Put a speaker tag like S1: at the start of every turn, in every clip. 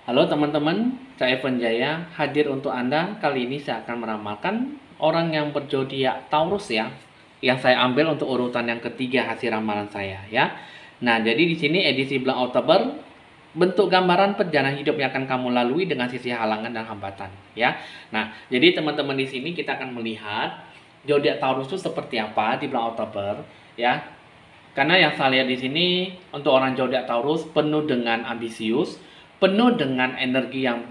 S1: Halo teman-teman, saya Evan Jaya hadir untuk Anda. Kali ini saya akan meramalkan orang yang berzodiak Taurus ya, yang saya ambil untuk urutan yang ketiga hasil ramalan saya ya. Nah, jadi di sini edisi bulan Oktober, bentuk gambaran perjalanan hidup yang akan kamu lalui dengan sisi halangan dan hambatan ya. Nah, jadi teman-teman di sini kita akan melihat zodiak Taurus itu seperti apa di bulan Oktober ya. Karena yang saya lihat di sini untuk orang zodiak Taurus penuh dengan ambisius, penuh dengan energi yang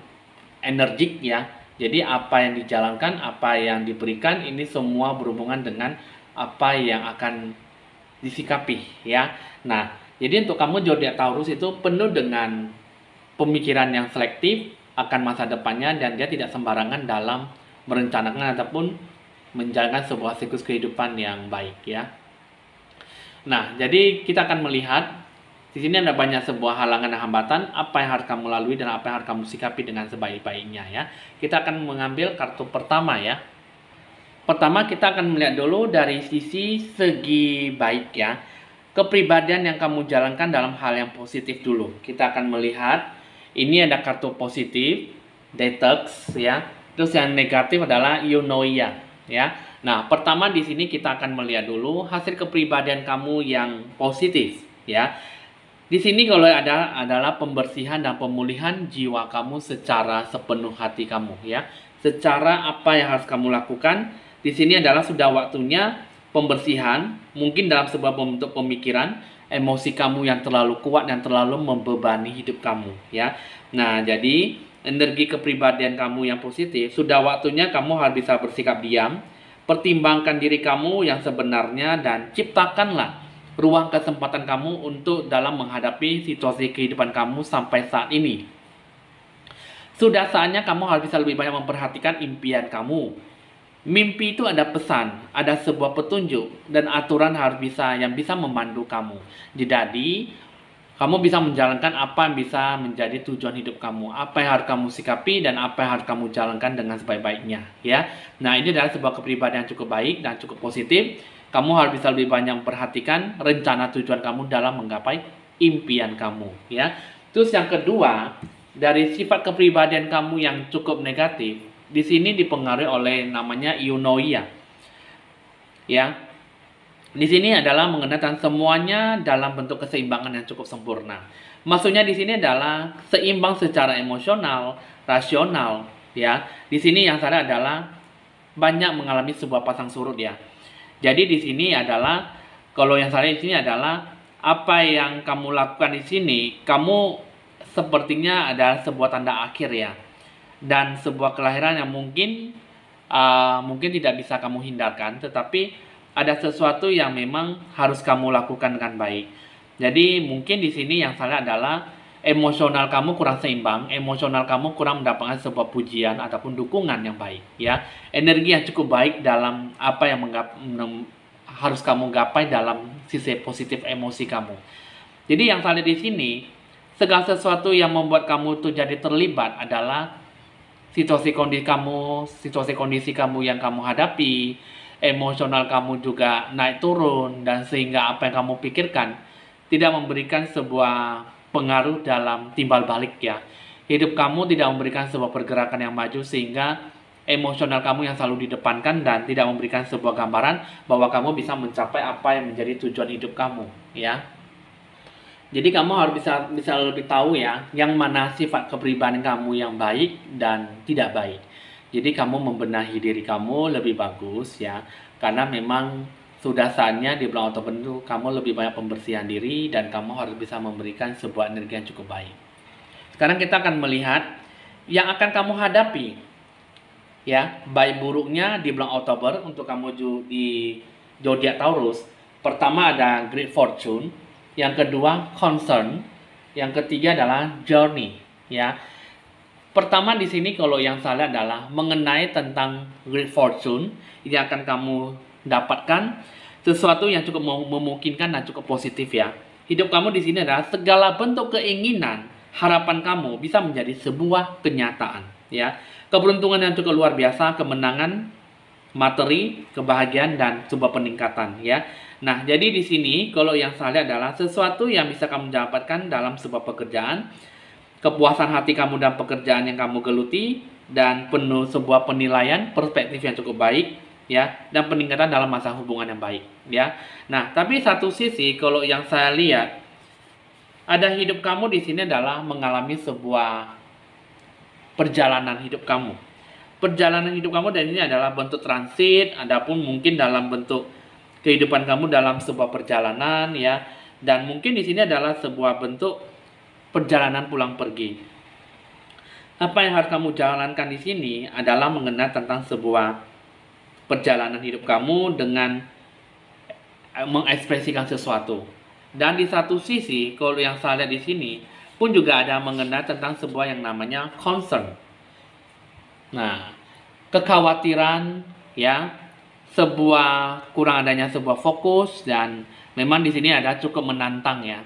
S1: energik ya. Jadi apa yang dijalankan, apa yang diberikan ini semua berhubungan dengan apa yang akan disikapi ya. Nah, jadi untuk kamu zodiak Taurus itu penuh dengan pemikiran yang selektif akan masa depannya dan dia tidak sembarangan dalam merencanakan ataupun menjalankan sebuah siklus kehidupan yang baik ya. Nah, jadi kita akan melihat di sini ada banyak sebuah halangan dan hambatan, apa yang harus kamu lalui dan apa yang harus kamu sikapi dengan sebaik-baiknya ya. Kita akan mengambil kartu pertama ya. Pertama kita akan melihat dulu dari sisi segi baik ya. Kepribadian yang kamu jalankan dalam hal yang positif dulu. Kita akan melihat ini ada kartu positif, detox ya. Terus yang negatif adalah eunoia ya. Nah, pertama di sini kita akan melihat dulu hasil kepribadian kamu yang positif ya. Di sini kalau ada adalah pembersihan dan pemulihan jiwa kamu secara sepenuh hati kamu ya. Secara apa yang harus kamu lakukan di sini adalah sudah waktunya pembersihan, mungkin dalam sebuah bentuk pemikiran, emosi kamu yang terlalu kuat dan terlalu membebani hidup kamu ya. Nah, jadi energi kepribadian kamu yang positif, sudah waktunya kamu harus bisa bersikap diam, pertimbangkan diri kamu yang sebenarnya dan ciptakanlah ruang kesempatan kamu untuk dalam menghadapi situasi kehidupan kamu sampai saat ini. Sudah saatnya kamu harus bisa lebih banyak memperhatikan impian kamu. Mimpi itu ada pesan, ada sebuah petunjuk dan aturan harus yang bisa memandu kamu. Jadi kamu bisa menjalankan apa yang bisa menjadi tujuan hidup kamu, apa yang harus kamu sikapi dan apa yang harus kamu jalankan dengan sebaik-baiknya ya. Nah, ini adalah sebuah kepribadian yang cukup baik dan cukup positif. Kamu harus bisa lebih banyak memperhatikan rencana tujuan kamu dalam menggapai impian kamu ya. Terus yang kedua, dari sifat kepribadian kamu yang cukup negatif, di sini dipengaruhi oleh namanya eunoia ya. Di sini adalah mengenai semuanya dalam bentuk keseimbangan yang cukup sempurna. Maksudnya di sini adalah seimbang secara emosional, rasional, ya. Di sini yang saya adalah banyak mengalami sebuah pasang surut ya. Jadi di sini adalah kalau yang saya di sini adalah apa yang kamu lakukan di sini, kamu sepertinya adalah sebuah tanda akhir ya. Dan sebuah kelahiran yang mungkin tidak bisa kamu hindarkan, tetapi ada sesuatu yang memang harus kamu lakukan dengan baik. Jadi mungkin di sini yang salah adalah emosional kamu kurang seimbang, emosional kamu kurang mendapatkan sebuah pujian ataupun dukungan yang baik ya. Energi yang cukup baik dalam apa yang harus kamu gapai dalam sisi positif emosi kamu. Jadi yang salah di sini, segala sesuatu yang membuat kamu tuh jadi terlibat adalah situasi kondisi kamu yang kamu hadapi, emosional kamu juga naik turun, dan sehingga apa yang kamu pikirkan tidak memberikan sebuah pengaruh dalam timbal balik ya. Hidup kamu tidak memberikan sebuah pergerakan yang maju sehingga emosional kamu yang selalu didepankan dan tidak memberikan sebuah gambaran bahwa kamu bisa mencapai apa yang menjadi tujuan hidup kamu ya. Jadi kamu harus bisa lebih tahu ya, yang mana sifat kepribadian kamu yang baik dan tidak baik. Jadi kamu membenahi diri kamu lebih bagus ya, karena memang sudah saatnya di bulan Oktober itu kamu lebih banyak pembersihan diri dan kamu harus bisa memberikan sebuah energi yang cukup baik. Sekarang kita akan melihat yang akan kamu hadapi ya, baik buruknya di bulan Oktober untuk kamu di zodiak Taurus. Pertama ada Great Fortune, yang kedua concern, yang ketiga adalah journey ya. Pertama di sini kalau yang salah adalah mengenai tentang great fortune yang akan kamu dapatkan sesuatu yang cukup memungkinkan dan cukup positif ya. Hidup kamu di sini adalah segala bentuk keinginan, harapan kamu bisa menjadi sebuah kenyataan ya. Keberuntungan yang cukup luar biasa, kemenangan, materi, kebahagiaan dan sebuah peningkatan ya. Nah, jadi di sini kalau yang salah adalah sesuatu yang bisa kamu dapatkan dalam sebuah pekerjaan, kepuasan hati kamu dan pekerjaan yang kamu geluti, dan penuh sebuah penilaian perspektif yang cukup baik, ya, dan peningkatan dalam masa hubungan yang baik, ya. Nah, tapi satu sisi kalau yang saya lihat, ada hidup kamu di sini adalah mengalami sebuah perjalanan hidup kamu. Perjalanan hidup kamu dan ini adalah bentuk transit, adapun mungkin dalam bentuk kehidupan kamu dalam sebuah perjalanan, ya. Dan mungkin di sini adalah sebuah bentuk perjalanan pulang pergi. Apa yang harus kamu jalankan di sini adalah mengenal tentang sebuah perjalanan hidup kamu dengan mengekspresikan sesuatu. Dan di satu sisi, kalau yang saya lihat di sini pun juga ada mengenal tentang sebuah yang namanya concern. Nah, kekhawatiran, ya, sebuah kurang adanya sebuah fokus, dan memang di sini ada cukup menantang, ya.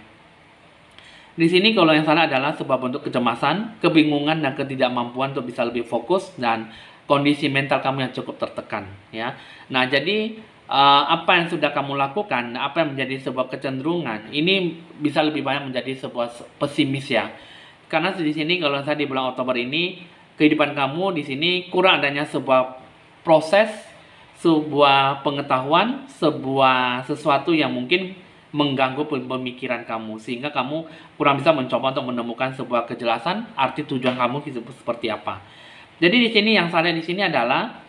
S1: Di sini kalau yang salah adalah sebuah bentuk kecemasan, kebingungan, dan ketidakmampuan untuk bisa lebih fokus, dan kondisi mental kamu yang cukup tertekan, ya. Nah, jadi apa yang sudah kamu lakukan, apa yang menjadi sebuah kecenderungan, ini bisa lebih banyak menjadi sebuah pesimis, ya. Karena di sini kalau saya di bulan Oktober ini, kehidupan kamu di sini kurang adanya sebuah proses, sebuah pengetahuan, sebuah sesuatu yang mungkin mengganggu pemikiran kamu, sehingga kamu kurang bisa mencoba untuk menemukan sebuah kejelasan arti tujuan kamu seperti apa. Jadi di sini yang saya lihat di sini adalah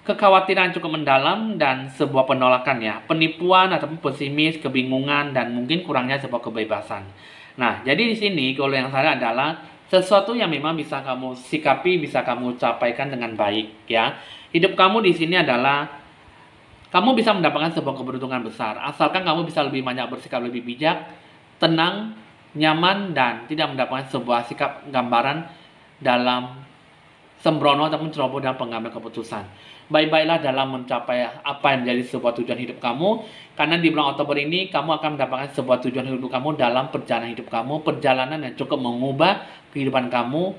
S1: kekhawatiran cukup mendalam dan sebuah penolakan, ya, penipuan ataupun pesimis, kebingungan, dan mungkin kurangnya sebuah kebebasan. Nah, jadi di sini kalau yang saya lihat adalah sesuatu yang memang bisa kamu sikapi, bisa kamu capaikan dengan baik, ya. Hidup kamu di sini adalah kamu bisa mendapatkan sebuah keberuntungan besar asalkan kamu bisa lebih banyak bersikap lebih bijak, tenang, nyaman, dan tidak mendapatkan sebuah sikap gambaran dalam sembrono ataupun ceroboh dalam pengambil keputusan. Baik-baiklah dalam mencapai apa yang menjadi sebuah tujuan hidup kamu, karena di bulan Oktober ini kamu akan mendapatkan sebuah tujuan hidup kamu dalam perjalanan hidup kamu, perjalanan yang cukup mengubah kehidupan kamu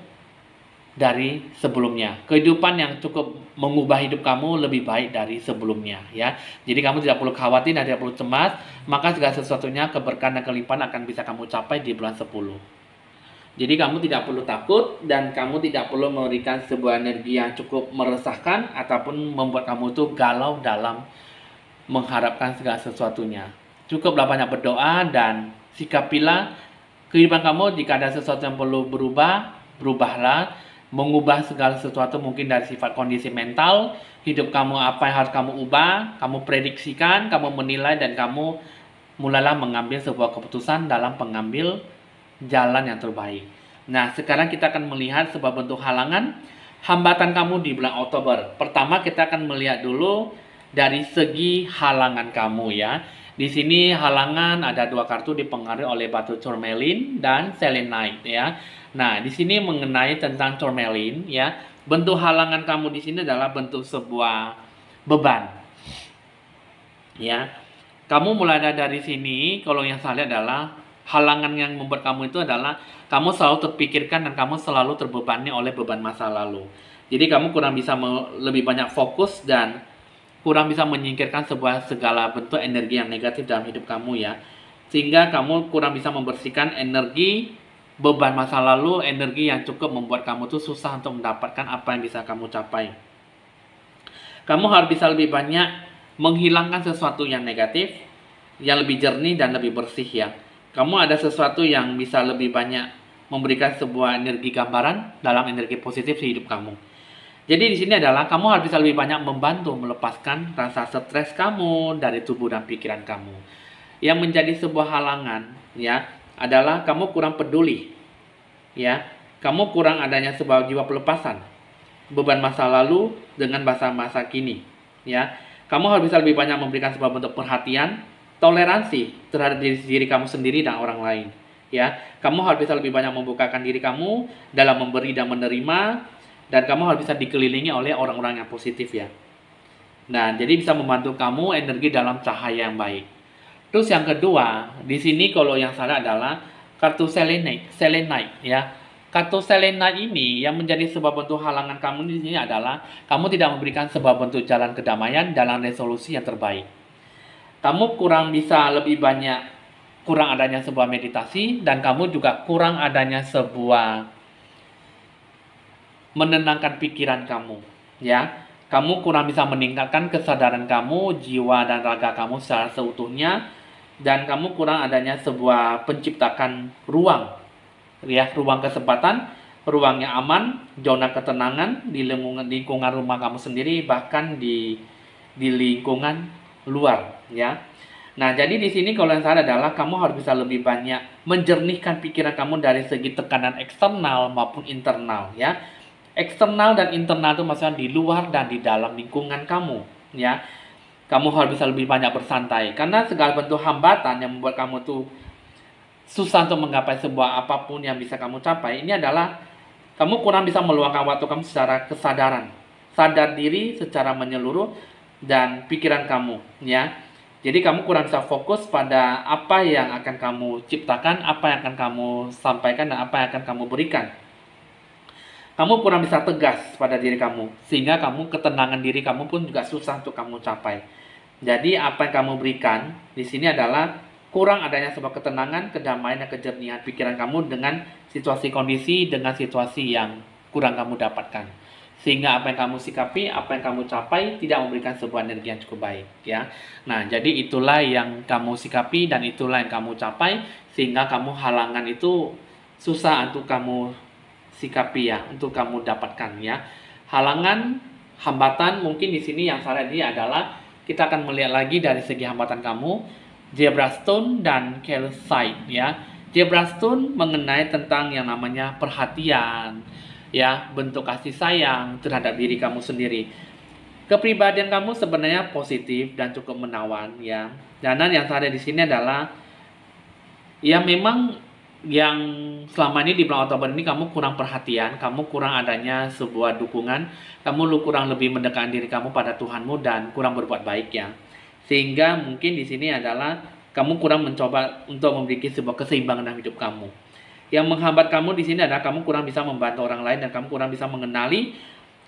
S1: dari sebelumnya. Kehidupan yang cukup mengubah hidup kamu lebih baik dari sebelumnya, ya. Jadi kamu tidak perlu khawatir dan tidak perlu cemas, maka segala sesuatunya keberkahan dan kelimpahan akan bisa kamu capai di bulan 10. Jadi kamu tidak perlu takut dan kamu tidak perlu memberikan sebuah energi yang cukup meresahkan ataupun membuat kamu tuh galau dalam mengharapkan segala sesuatunya. Cukuplah banyak berdoa dan sikapilah kehidupan kamu. Jika ada sesuatu yang perlu berubah, berubahlah. Mengubah segala sesuatu mungkin dari sifat kondisi mental, hidup kamu apa yang harus kamu ubah, kamu prediksikan, kamu menilai, dan kamu mulailah mengambil sebuah keputusan dalam pengambil jalan yang terbaik. Nah, sekarang kita akan melihat sebuah bentuk halangan, hambatan kamu di bulan Oktober. Pertama, kita akan melihat dulu dari segi halangan kamu, ya. Di sini halangan ada dua kartu dipengaruhi oleh batu tourmaline dan selenite, ya. Nah, di sini mengenai tentang tourmaline, ya. Bentuk halangan kamu di sini adalah bentuk sebuah beban, ya. Kamu mulai dari sini, kalau yang saya lihat adalah halangan yang membuat kamu itu adalah kamu selalu terpikirkan dan kamu selalu terbebani oleh beban masa lalu. Jadi kamu kurang bisa lebih banyak fokus dan kurang bisa menyingkirkan segala bentuk energi yang negatif dalam hidup kamu, ya. Sehingga kamu kurang bisa membersihkan energi beban masa lalu, energi yang cukup membuat kamu tuh susah untuk mendapatkan apa yang bisa kamu capai. Kamu harus bisa lebih banyak menghilangkan sesuatu yang negatif, yang lebih jernih dan lebih bersih, ya. Kamu ada sesuatu yang bisa lebih banyak memberikan sebuah energi gambaran dalam energi positif di hidup kamu. Jadi di sini adalah kamu harus bisa lebih banyak membantu melepaskan rasa stres kamu dari tubuh dan pikiran kamu. Yang menjadi sebuah halangan, ya, adalah kamu kurang peduli, ya. Kamu kurang adanya sebuah jiwa pelepasan beban masa lalu dengan masa kini, ya. Kamu harus bisa lebih banyak memberikan sebuah bentuk perhatian, toleransi terhadap diri kamu sendiri dan orang lain, ya. Kamu harus bisa lebih banyak membukakan diri kamu dalam memberi dan menerima, dan kamu harus bisa dikelilingi oleh orang-orang yang positif, ya. Nah, jadi bisa membantu kamu energi dalam cahaya yang baik. Terus yang kedua, di sini kalau yang salah adalah kartu selenite, ya. Kartu selenite ini yang menjadi sebuah bentuk halangan kamu di sini adalah kamu tidak memberikan sebuah bentuk jalan kedamaian dalam resolusi yang terbaik. Kamu kurang bisa lebih banyak kurang adanya sebuah meditasi, dan kamu juga kurang adanya sebuah menenangkan pikiran kamu, ya. Kamu kurang bisa meningkatkan kesadaran kamu, jiwa dan raga kamu secara seutuhnya, dan kamu kurang adanya sebuah penciptakan ruang, ya, ruang kesempatan, ruang yang aman, zona ketenangan di lingkungan rumah kamu sendiri, bahkan di lingkungan luar, ya. Nah, jadi di sini kalau yang salah adalah kamu harus bisa lebih banyak menjernihkan pikiran kamu dari segi tekanan eksternal maupun internal, ya. Eksternal dan internal itu maksudnya di luar dan di dalam lingkungan kamu, ya. Kamu harus bisa lebih banyak bersantai, karena segala bentuk hambatan yang membuat kamu tuh susah untuk menggapai sebuah apapun yang bisa kamu capai, ini adalah kamu kurang bisa meluangkan waktu kamu secara kesadaran, sadar diri secara menyeluruh, dan pikiran kamu, ya. Jadi kamu kurang bisa fokus pada apa yang akan kamu ciptakan, apa yang akan kamu sampaikan, dan apa yang akan kamu berikan. Kamu kurang bisa tegas pada diri kamu, sehingga kamu ketenangan diri kamu pun juga susah untuk kamu capai. Jadi apa yang kamu berikan di sini adalah kurang adanya sebuah ketenangan, kedamaian, dan kejernihan pikiran kamu dengan situasi kondisi, dengan situasi yang kurang kamu dapatkan. Sehingga apa yang kamu sikapi, apa yang kamu capai tidak memberikan sebuah energi yang cukup baik, ya. Nah, jadi itulah yang kamu sikapi dan itulah yang kamu capai, sehingga kamu halangan itu susah untuk kamu sikapi, ya, untuk kamu dapatkan, ya. Halangan, hambatan mungkin di sini yang salah ini adalah kita akan melihat lagi dari segi hambatan kamu, zebra stone dan calcite, ya. Zebra stone mengenai tentang yang namanya perhatian, ya, bentuk kasih sayang terhadap diri kamu sendiri. Kepribadian kamu sebenarnya positif dan cukup menawan, ya. Dan yang ada di sini adalah ya memang yang selama ini di bulan Oktober ini kamu kurang perhatian, kamu kurang adanya sebuah dukungan, kamu kurang lebih mendekatkan diri kamu pada Tuhanmu dan kurang berbuat baik, ya. Sehingga mungkin di sini adalah kamu kurang mencoba untuk memiliki sebuah keseimbangan dalam hidup kamu. Yang menghambat kamu di sini adalah kamu kurang bisa membantu orang lain dan kamu kurang bisa mengenali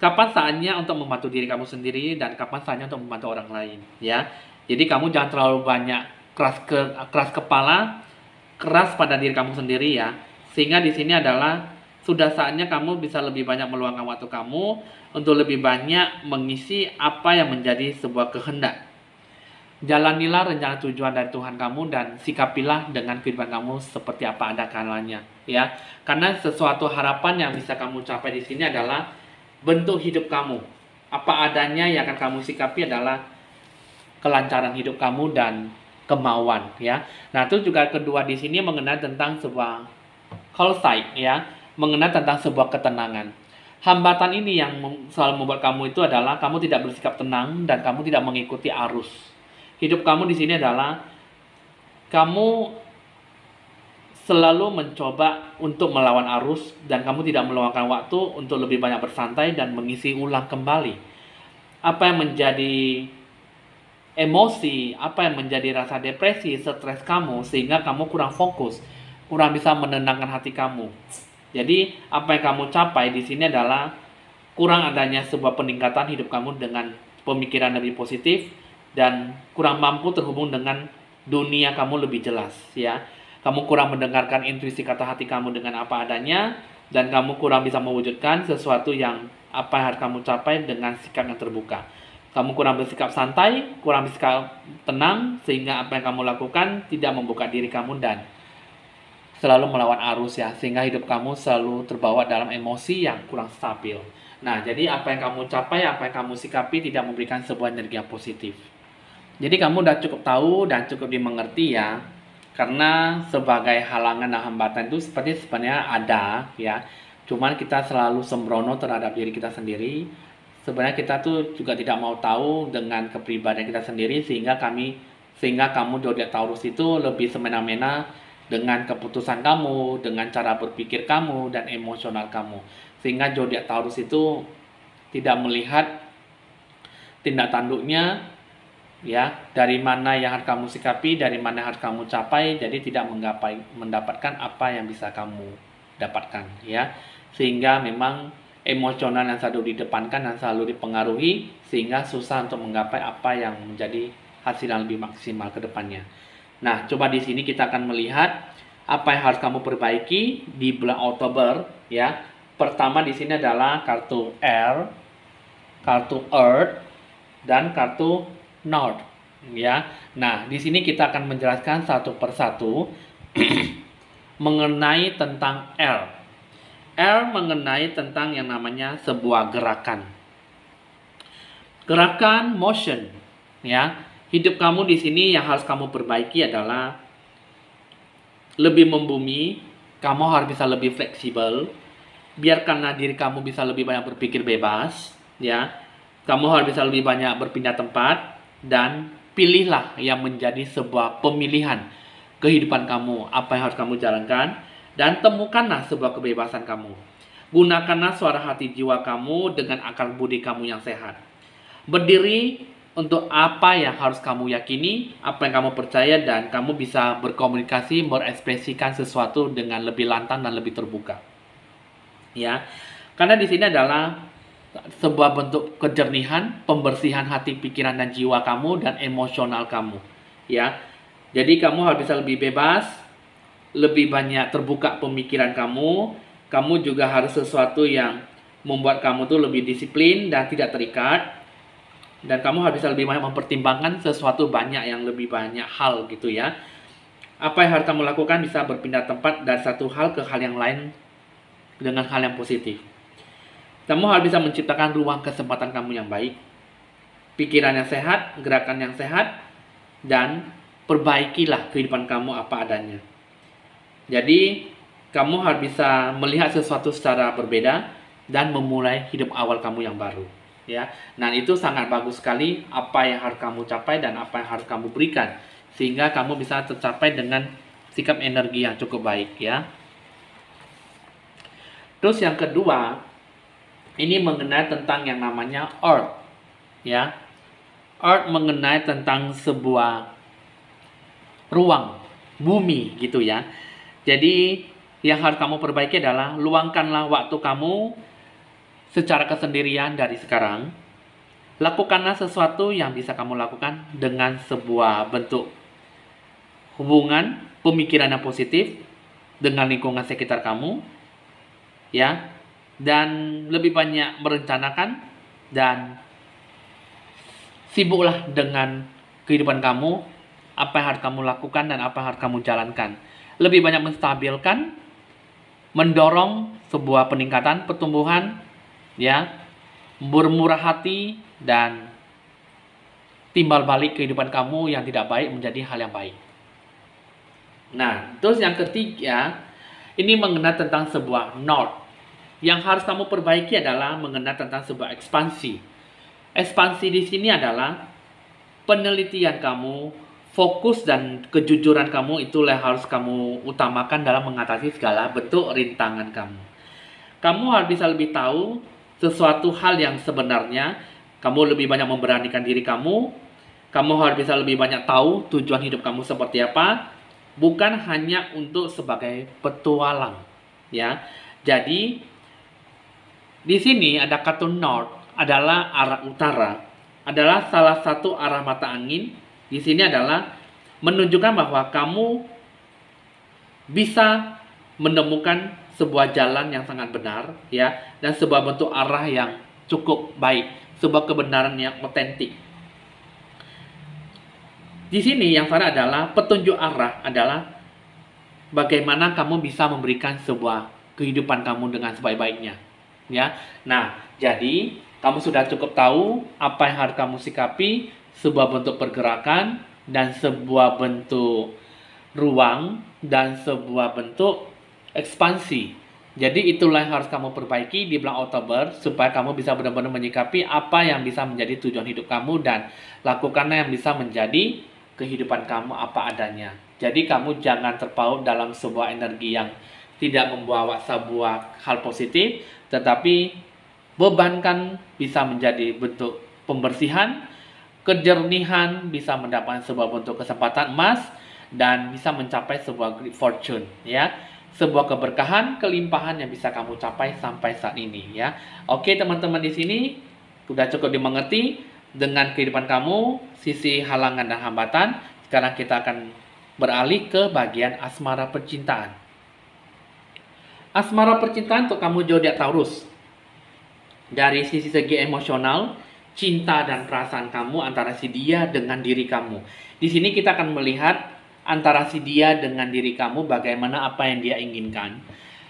S1: kapan saatnya untuk membantu diri kamu sendiri dan kapan saatnya untuk membantu orang lain, ya. Jadi kamu jangan terlalu banyak keras kepala, keras pada diri kamu sendiri, ya. Sehingga di sini adalah sudah saatnya kamu bisa lebih banyak meluangkan waktu kamu untuk lebih banyak mengisi apa yang menjadi sebuah kehendak. Jalanilah rencana tujuan dari Tuhan kamu dan sikapilah dengan kehidupan kamu seperti apa ada kalanya, ya. Karena sesuatu harapan yang bisa kamu capai di sini adalah bentuk hidup kamu. Apa adanya yang akan kamu sikapi adalah kelancaran hidup kamu dan kemauan, ya. Nah, itu juga kedua di sini mengenai tentang sebuah calcite, ya, mengenai tentang sebuah ketenangan. Hambatan ini yang selalu membuat kamu itu adalah kamu tidak bersikap tenang dan kamu tidak mengikuti arus. Hidup kamu di sini adalah kamu selalu mencoba untuk melawan arus dan kamu tidak meluangkan waktu untuk lebih banyak bersantai dan mengisi ulang kembali apa yang menjadi emosi, apa yang menjadi rasa depresi, stres kamu, sehingga kamu kurang fokus, kurang bisa menenangkan hati kamu. Jadi apa yang kamu capai di sini adalah kurang adanya sebuah peningkatan hidup kamu dengan pemikiran lebih positif dan kurang mampu terhubung dengan dunia kamu lebih jelas, ya. Kamu kurang mendengarkan intuisi kata hati kamu dengan apa adanya dan kamu kurang bisa mewujudkan sesuatu yang apa yang harus kamu capai dengan sikap yang terbuka. Kamu kurang bersikap santai, kurang bersikap tenang, sehingga apa yang kamu lakukan tidak membuka diri kamu dan selalu melawan arus, ya, sehingga hidup kamu selalu terbawa dalam emosi yang kurang stabil. Nah, jadi apa yang kamu capai, apa yang kamu sikapi tidak memberikan sebuah energi yang positif. Jadi kamu udah cukup tahu dan cukup dimengerti, ya. Karena sebagai halangan dan hambatan itu sebenarnya ada, ya. Cuman kita selalu sembrono terhadap diri kita sendiri. Sebenarnya kita tuh juga tidak mau tahu dengan kepribadian kita sendiri sehingga kamu zodiak Taurus itu lebih semena-mena dengan keputusan kamu, dengan cara berpikir kamu dan emosional kamu. Sehingga zodiak Taurus itu tidak melihat tindak tanduknya, ya, dari mana yang harus kamu sikapi, dari mana yang harus kamu capai, jadi tidak mendapatkan apa yang bisa kamu dapatkan, ya. Sehingga memang emosional yang selalu didepankan dan selalu dipengaruhi sehingga susah untuk menggapai apa yang menjadi hasil yang lebih maksimal ke depannya. Nah, coba di sini kita akan melihat apa yang harus kamu perbaiki di bulan Oktober ya. Pertama di sini adalah kartu Air, kartu Earth, dan kartu North ya. Nah, di sini kita akan menjelaskan satu persatu mengenai tentang L. L mengenai tentang yang namanya sebuah gerakan. Gerakan motion ya. Hidup kamu di sini yang harus kamu perbaiki adalah lebih membumi, kamu harus bisa lebih fleksibel. Biarkanlah diri kamu bisa lebih banyak berpikir bebas ya. Kamu harus bisa lebih banyak berpindah tempat dan pilihlah yang menjadi sebuah pemilihan kehidupan kamu, apa yang harus kamu jalankan, dan temukanlah sebuah kebebasan kamu. Gunakanlah suara hati jiwa kamu dengan akal budi kamu yang sehat. Berdiri untuk apa yang harus kamu yakini, apa yang kamu percaya, dan kamu bisa berkomunikasi, berekspresikan sesuatu dengan lebih lantang dan lebih terbuka. Ya, karena di sini adalah sebuah bentuk kejernihan, pembersihan hati, pikiran, dan jiwa kamu, dan emosional kamu. Ya, jadi kamu harus bisa lebih bebas, lebih banyak terbuka pemikiran kamu. Kamu juga harus sesuatu yang membuat kamu tuh lebih disiplin dan tidak terikat. Dan kamu harus bisa lebih banyak mempertimbangkan sesuatu banyak yang lebih banyak hal gitu ya. Apa yang harus kamu lakukan bisa berpindah tempat dari satu hal ke hal yang lain dengan hal yang positif. Kamu harus bisa menciptakan ruang kesempatan kamu yang baik, pikiran yang sehat, gerakan yang sehat, dan perbaikilah kehidupan kamu apa adanya. Jadi, kamu harus bisa melihat sesuatu secara berbeda dan memulai hidup awal kamu yang baru. Ya, nah itu sangat bagus sekali apa yang harus kamu capai dan apa yang harus kamu berikan sehingga kamu bisa tercapai dengan sikap energi yang cukup baik ya. Terus yang kedua, ini mengenai tentang yang namanya Earth ya. Earth mengenai tentang sebuah ruang, bumi gitu ya. Jadi yang harus kamu perbaiki adalah luangkanlah waktu kamu secara kesendirian dari sekarang. Lakukanlah sesuatu yang bisa kamu lakukan dengan sebuah bentuk hubungan, pemikiran yang positif dengan lingkungan sekitar kamu, ya, dan lebih banyak merencanakan dan sibuklah dengan kehidupan kamu, apa yang harus kamu lakukan dan apa yang harus kamu jalankan. Lebih banyak menstabilkan, mendorong sebuah peningkatan, pertumbuhan, ya, bermurah hati dan timbal balik kehidupan kamu yang tidak baik menjadi hal yang baik. Nah, terus yang ketiga, ini mengenai tentang sebuah north. Yang harus kamu perbaiki adalah mengenai tentang sebuah ekspansi. Ekspansi di sini adalah penelitian kamu, fokus dan kejujuran kamu itulah yang harus kamu utamakan dalam mengatasi segala bentuk rintangan kamu. Kamu harus bisa lebih tahu sesuatu hal yang sebenarnya, kamu lebih banyak memberanikan diri kamu harus bisa lebih banyak tahu tujuan hidup kamu seperti apa, bukan hanya untuk sebagai petualang, ya. Jadi di sini ada kartu north adalah arah utara, adalah salah satu arah mata angin. Di sini adalah menunjukkan bahwa kamu bisa menemukan sebuah jalan yang sangat benar, ya, dan sebuah bentuk arah yang cukup baik, sebuah kebenaran yang otentik. Di sini yang salah adalah petunjuk arah adalah bagaimana kamu bisa memberikan sebuah kehidupan kamu dengan sebaik-baiknya, ya. Nah, jadi kamu sudah cukup tahu apa yang harus kamu sikapi, sebuah bentuk pergerakan dan sebuah bentuk ruang dan sebuah bentuk ekspansi. Jadi itulah yang harus kamu perbaiki di bulan Oktober supaya kamu bisa benar-benar menyikapi apa yang bisa menjadi tujuan hidup kamu dan lakukanlah yang bisa menjadi kehidupan kamu apa adanya. Jadi kamu jangan terpaut dalam sebuah energi yang tidak membawa sebuah hal positif, tetapi bebankan bisa menjadi bentuk pembersihan, kejernihan bisa mendapatkan sebuah bentuk kesempatan emas dan bisa mencapai sebuah great fortune, ya. Sebuah keberkahan, kelimpahan yang bisa kamu capai sampai saat ini, ya. Oke, teman-teman, di sini sudah cukup dimengerti dengan kehidupan kamu, sisi halangan dan hambatan. Sekarang kita akan beralih ke bagian asmara percintaan. Asmara percintaan untuk kamu zodiak Taurus. Dari segi emosional, cinta dan perasaan kamu antara si dia dengan diri kamu. Di sini kita akan melihat antara si dia dengan diri kamu bagaimana apa yang dia inginkan.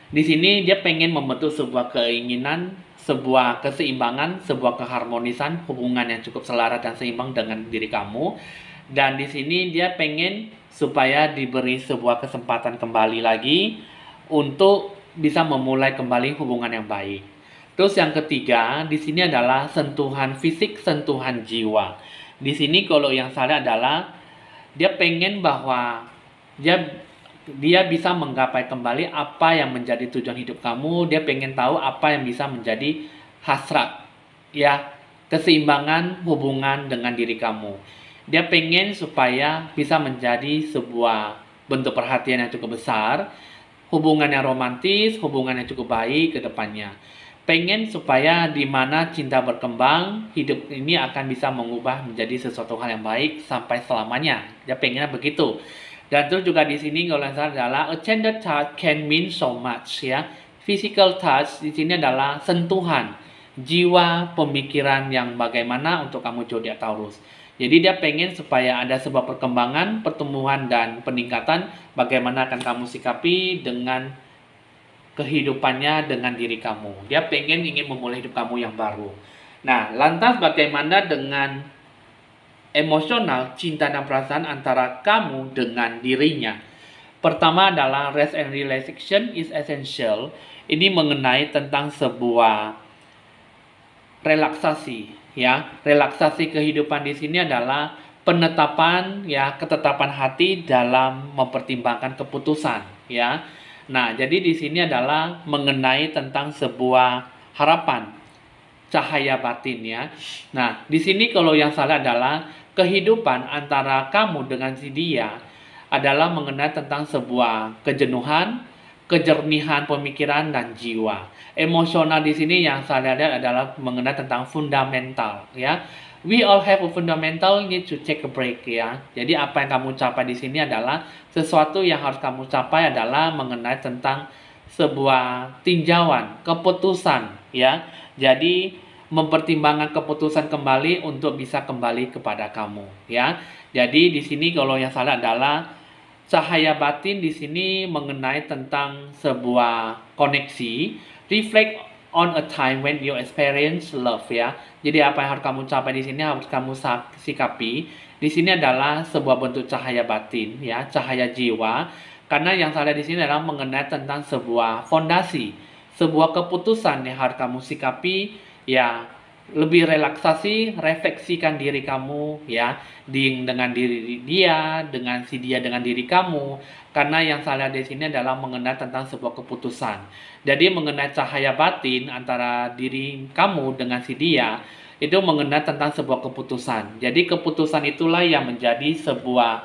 S1: Di sini dia pengen membentuk sebuah keinginan, sebuah keseimbangan, sebuah keharmonisan, hubungan yang cukup selaras dan seimbang dengan diri kamu. Dan di sini dia pengen supaya diberi sebuah kesempatan kembali lagi untuk bisa memulai kembali hubungan yang baik. Terus yang ketiga, di sini adalah sentuhan fisik, sentuhan jiwa. Di sini kalau yang salah adalah dia pengen bahwa dia bisa menggapai kembali apa yang menjadi tujuan hidup kamu. Dia pengen tahu apa yang bisa menjadi hasrat, ya, keseimbangan hubungan dengan diri kamu. Dia pengen supaya bisa menjadi sebuah bentuk perhatian yang cukup besar, hubungan yang romantis, hubungan yang cukup baik ke depannya. Pengen supaya di mana cinta berkembang, hidup ini akan bisa mengubah menjadi sesuatu hal yang baik sampai selamanya. Dia pengennya begitu. Dan terus juga di sini kalau saya adalah a tender touch can mean so much, ya. Physical touch di sini adalah sentuhan jiwa, pemikiran yang bagaimana untuk kamu zodiak Taurus. Jadi dia pengen supaya ada sebuah perkembangan, pertumbuhan dan peningkatan bagaimana akan kamu sikapi dengan kehidupannya dengan diri kamu. Dia ingin memulai hidup kamu yang baru. Nah, lantas bagaimana dengan emosional, cinta dan perasaan antara kamu dengan dirinya? Pertama adalah rest and relaxation is essential. Ini mengenai tentang sebuah relaksasi, ya. Relaksasi kehidupan di sini adalah penetapan, ya, ketetapan hati dalam mempertimbangkan keputusan, ya. Nah, jadi di sini adalah mengenai tentang sebuah harapan, cahaya batin, ya. Nah, di sini kalau yang salah adalah kehidupan antara kamu dengan si dia adalah mengenai tentang sebuah kejenuhan, kejernihan pemikiran dan jiwa. Emosional di sini yang saya lihat adalah mengenai tentang fundamental, ya. We all have a fundamental need to take a break, ya. Jadi apa yang kamu capai di sini adalah sesuatu yang harus kamu capai adalah mengenai tentang sebuah tinjauan, keputusan, ya. Jadi mempertimbangkan keputusan kembali untuk bisa kembali kepada kamu, ya. Jadi di sini kalau yang salah adalah cahaya batin di sini mengenai tentang sebuah koneksi, reflect on a time when you experience love, ya. Jadi apa yang harus kamu capai di sini harus kamu sikapi. Di sini adalah sebuah bentuk cahaya batin, ya, cahaya jiwa. Karena yang salah di sini adalah mengenai tentang sebuah fondasi, sebuah keputusan yang harus kamu sikapi, ya. Lebih relaksasi, refleksikan diri kamu, ya, dengan diri dia, dengan si dia dengan diri kamu. Karena yang salah di sini adalah mengenai tentang sebuah keputusan. Jadi mengenai cahaya batin antara diri kamu dengan si dia itu mengenai tentang sebuah keputusan. Jadi keputusan itulah yang menjadi sebuah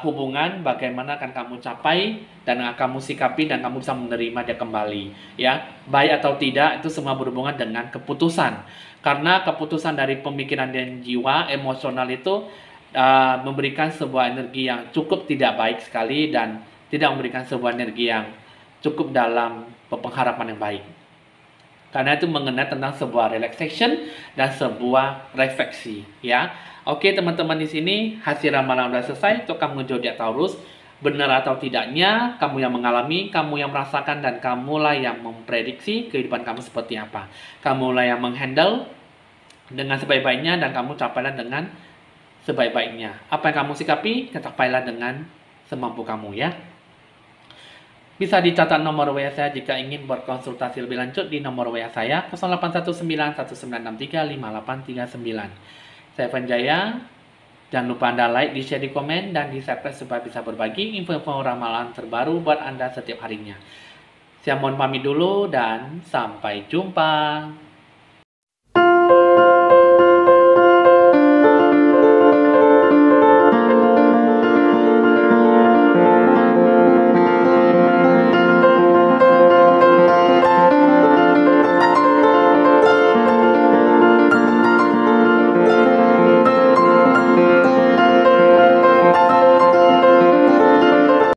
S1: hubungan bagaimana akan kamu capai dan kamu sikapi dan kamu bisa menerima dia kembali, ya. Baik atau tidak itu semua berhubungan dengan keputusan. Karena keputusan dari pemikiran dan jiwa emosional itu memberikan sebuah energi yang cukup tidak baik sekali dan tidak memberikan sebuah energi yang cukup dalam pengharapan yang baik. Karena itu mengenai tentang sebuah relaxation dan sebuah refleksi, ya. Oke teman-teman, di sini hasil ramalan sudah selesai untuk kamu zodiak Taurus. Benar atau tidaknya, kamu yang mengalami, kamu yang merasakan, dan kamulah yang memprediksi kehidupan kamu seperti apa. Kamulah yang menghandle dengan sebaik-baiknya dan kamu capailah dengan sebaik-baiknya. Apa yang kamu sikapi, capailah dengan semampu kamu, ya. Bisa dicatat nomor WA saya jika ingin berkonsultasi lebih lanjut di nomor WA saya 081919635839. Saya Evan Jaya. Jangan lupa Anda like, di-share, di komen, dan di subscribe supaya bisa berbagi info-info ramalan terbaru buat Anda setiap harinya. Saya mohon pamit dulu dan sampai jumpa.